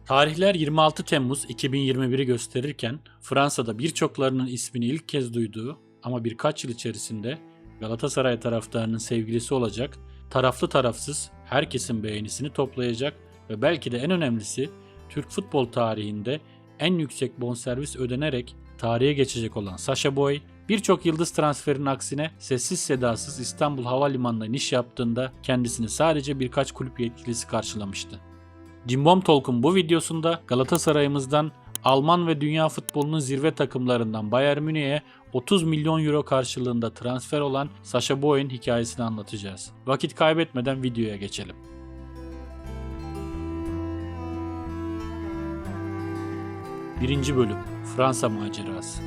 Tarihler 26 Temmuz 2021'i gösterirken Fransa'da birçoklarının ismini ilk kez duyduğu ama birkaç yıl içerisinde Galatasaray taraftarının sevgilisi olacak, taraflı tarafsız herkesin beğenisini toplayacak ve belki de en önemlisi Türk futbol tarihinde en yüksek bonservis ödenerek tarihe geçecek olan Sacha Boey, birçok yıldız transferinin aksine sessiz sedasız İstanbul Havalimanı'nda iniş yaptığında kendisini sadece birkaç kulüp yetkilisi karşılamıştı. Cimbom Talk'un bu videosunda Galatasaray'ımızdan Alman ve dünya futbolunun zirve takımlarından Bayern Münih'e 30 milyon euro karşılığında transfer olan Sacha Boey'in hikayesini anlatacağız. Vakit kaybetmeden videoya geçelim. 1. Bölüm Fransa Macerası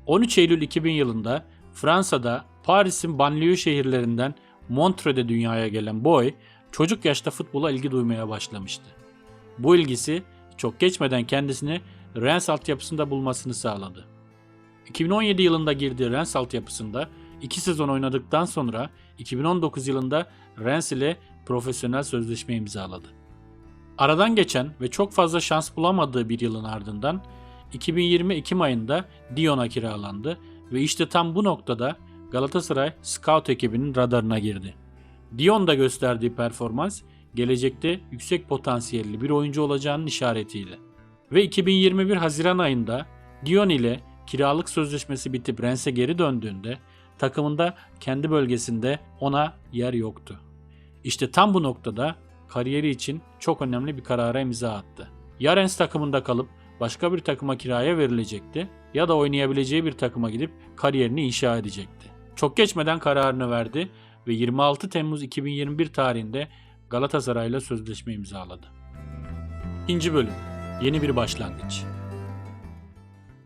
13 Eylül 2000 yılında Fransa'da Paris'in banliyö şehirlerinden Montreux'de dünyaya gelen Boey, çocuk yaşta futbola ilgi duymaya başlamıştı. Bu ilgisi çok geçmeden kendisini Rennes altyapısında bulmasını sağladı. 2017 yılında girdiği Rennes altyapısında 2 sezon oynadıktan sonra 2019 yılında Rennes ile profesyonel sözleşme imzaladı. Aradan geçen ve çok fazla şans bulamadığı bir yılın ardından 2020 Ekim ayında Lyon'a kiralandı ve işte tam bu noktada Galatasaray Scout ekibinin radarına girdi. Lyon'da gösterdiği performans gelecekte yüksek potansiyelli bir oyuncu olacağının işaretiydi. Ve 2021 Haziran ayında Lyon ile kiralık sözleşmesi bitip Rennes'e geri döndüğünde takımında kendi bölgesinde ona yer yoktu. İşte tam bu noktada kariyeri için çok önemli bir karara imza attı. Ya Rennes takımında kalıp başka bir takıma kiraya verilecekti ya da oynayabileceği bir takıma gidip kariyerini inşa edecekti. Çok geçmeden kararını verdi ve 26 Temmuz 2021 tarihinde Galatasaray'la sözleşme imzaladı. 2. Bölüm Yeni bir başlangıç.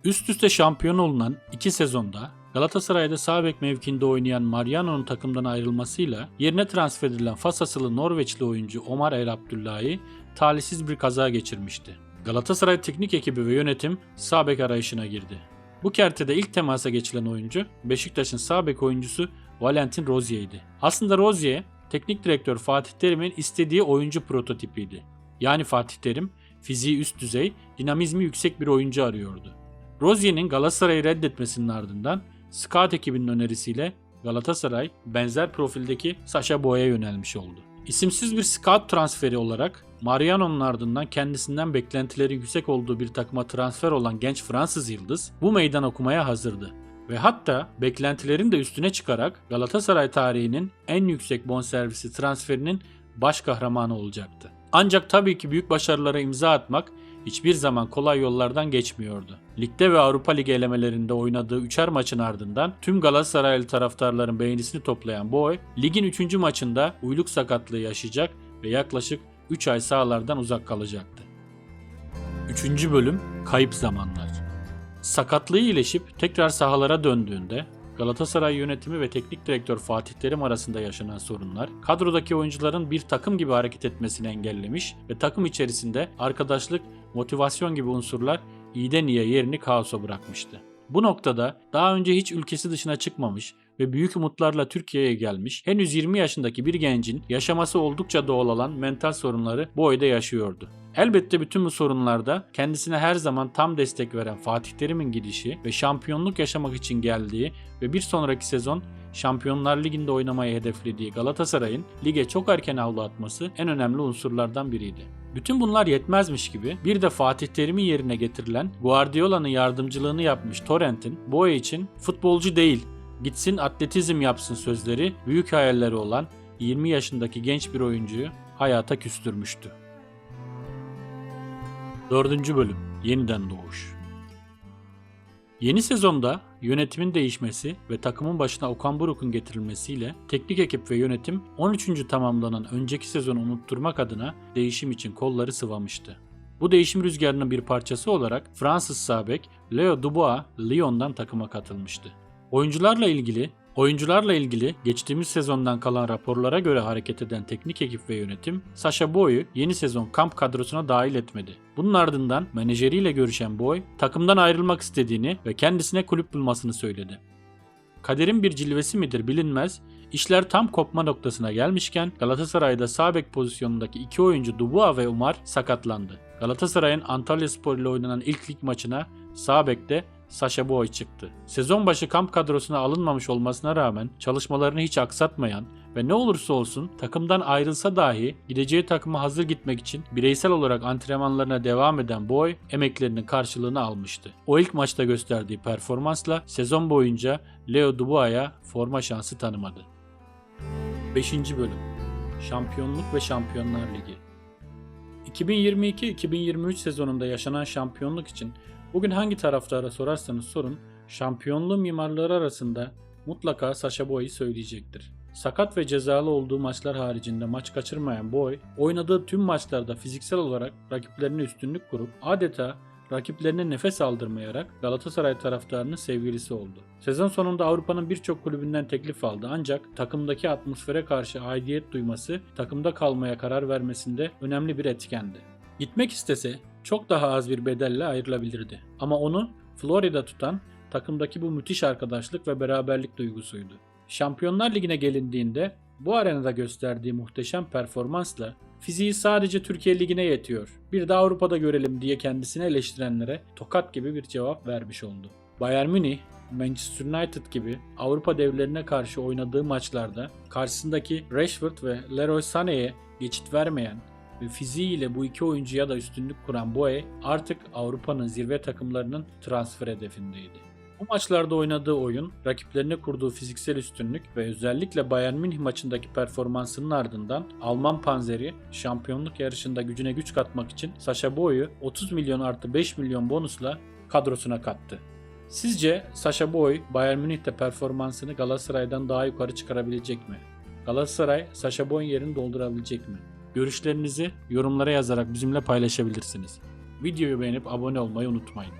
Üst üste şampiyon olunan 2 sezonda Galatasaray'da sağ bek mevkiinde oynayan Mariano'nun takımdan ayrılmasıyla yerine transfer edilen Fas asıllı Norveçli oyuncu Omar El Abdullahi talihsiz bir kaza geçirmişti. Galatasaray teknik ekibi ve yönetim sağ bek arayışına girdi. Bu kertede ilk temasa geçilen oyuncu Beşiktaş'ın sağ bek oyuncusu Valentin Rozier'di. Aslında Rozier, teknik direktör Fatih Terim'in istediği oyuncu prototipiydi. Yani Fatih Terim, fiziği üst düzey, dinamizmi yüksek bir oyuncu arıyordu. Rozier'in Galatasaray'ı reddetmesinin ardından Scout ekibinin önerisiyle Galatasaray benzer profildeki Sacha Boey'e yönelmiş oldu. İsimsiz bir scout transferi olarak Mariano'nun ardından kendisinden beklentilerin yüksek olduğu bir takıma transfer olan genç Fransız yıldız bu meydan okumaya hazırdı. Ve hatta beklentilerin de üstüne çıkarak Galatasaray tarihinin en yüksek bonservisi transferinin baş kahramanı olacaktı. Ancak tabii ki büyük başarılara imza atmak hiçbir zaman kolay yollardan geçmiyordu. Ligde ve Avrupa Ligi elemelerinde oynadığı 3'er maçın ardından tüm Galatasaraylı taraftarların beğenisini toplayan Boey, ligin 3. maçında uyluk sakatlığı yaşayacak ve yaklaşık 3 ay sahalardan uzak kalacaktı. 3. Bölüm Kayıp Zamanlar. Sakatlığı iyileşip tekrar sahalara döndüğünde Galatasaray yönetimi ve teknik direktör Fatih Terim arasında yaşanan sorunlar, kadrodaki oyuncuların bir takım gibi hareket etmesini engellemiş ve takım içerisinde arkadaşlık, motivasyon gibi unsurlar iyiden iyiye yerini kaosa bırakmıştı. Bu noktada daha önce hiç ülkesi dışına çıkmamış ve büyük umutlarla Türkiye'ye gelmiş, henüz 20 yaşındaki bir gencin yaşaması oldukça doğal olan mental sorunları bu oyda yaşıyordu. Elbette bütün bu sorunlarda kendisine her zaman tam destek veren Fatih Terim'in gidişi ve şampiyonluk yaşamak için geldiği ve bir sonraki sezon Şampiyonlar Ligi'nde oynamayı hedeflediği Galatasaray'ın lige çok erken avlu atması en önemli unsurlardan biriydi. Bütün bunlar yetmezmiş gibi bir de Fatih Terim'in yerine getirilen Guardiola'nın yardımcılığını yapmış Torrent'in Boey için futbolcu değil, gitsin atletizm yapsın sözleri büyük hayalleri olan 20 yaşındaki genç bir oyuncuyu hayata küstürmüştü. 4. Bölüm Yeniden Doğuş. Yeni sezonda yönetimin değişmesi ve takımın başına Okan Buruk'un getirilmesiyle teknik ekip ve yönetim 13. tamamlanan önceki sezonu unutturmak adına değişim için kolları sıvamıştı. Bu değişim rüzgarının bir parçası olarak Fransız sağ bek Leo Dubois Lyon'dan takıma katılmıştı. Oyuncularla ilgili geçtiğimiz sezondan kalan raporlara göre hareket eden teknik ekip ve yönetim Sacha Boey'u yeni sezon kamp kadrosuna dahil etmedi. Bunun ardından menajeriyle görüşen Boey, takımdan ayrılmak istediğini ve kendisine kulüp bulmasını söyledi. Kaderin bir cilvesi midir bilinmez, işler tam kopma noktasına gelmişken Galatasaray'da sağ bek pozisyonundaki iki oyuncu Dubois ve Umar sakatlandı. Galatasaray'ın Antalyaspor ile oynanan ilk lig maçına sağ bekte Sacha Boey çıktı. Sezon başı kamp kadrosuna alınmamış olmasına rağmen çalışmalarını hiç aksatmayan ve ne olursa olsun takımdan ayrılsa dahi gideceği takıma hazır gitmek için bireysel olarak antrenmanlarına devam eden Boey emeklerinin karşılığını almıştı. O ilk maçta gösterdiği performansla sezon boyunca Leo Dubois'a forma şansı tanımadı. 5. Bölüm Şampiyonluk ve Şampiyonlar Ligi 2022-2023 sezonunda yaşanan şampiyonluk için bugün hangi taraftara sorarsanız sorun, şampiyonluğun mimarları arasında mutlaka Sacha Boey'i söyleyecektir. Sakat ve cezalı olduğu maçlar haricinde maç kaçırmayan Boey, oynadığı tüm maçlarda fiziksel olarak rakiplerine üstünlük kurup adeta rakiplerine nefes aldırmayarak Galatasaray taraftarının sevgilisi oldu. Sezon sonunda Avrupa'nın birçok kulübünden teklif aldı ancak takımdaki atmosfere karşı aidiyet duyması takımda kalmaya karar vermesinde önemli bir etkendi. Gitmek istese çok daha az bir bedelle ayrılabilirdi. Ama onu Florida tutan takımdaki bu müthiş arkadaşlık ve beraberlik duygusuydu. Şampiyonlar Ligi'ne gelindiğinde bu arenada gösterdiği muhteşem performansla fiziği sadece Türkiye Ligi'ne yetiyor, bir de Avrupa'da görelim diye kendisini eleştirenlere tokat gibi bir cevap vermiş oldu. Bayern Münih, Manchester United gibi Avrupa devlerine karşı oynadığı maçlarda karşısındaki Rashford ve Leroy Sané'ye geçit vermeyen ve fiziğiyle bu iki oyuncuya da üstünlük kuran Boey artık Avrupa'nın zirve takımlarının transfer hedefindeydi. Bu maçlarda oynadığı oyun, rakiplerine kurduğu fiziksel üstünlük ve özellikle Bayern Münih maçındaki performansının ardından Alman Panzeri şampiyonluk yarışında gücüne güç katmak için Sacha Boey'u 30 milyon artı 5 milyon bonusla kadrosuna kattı. Sizce Sacha Boey Bayern Münih'te performansını Galatasaray'dan daha yukarı çıkarabilecek mi? Galatasaray Sacha Boey'in yerini doldurabilecek mi? Görüşlerinizi yorumlara yazarak bizimle paylaşabilirsiniz. Videoyu beğenip abone olmayı unutmayın.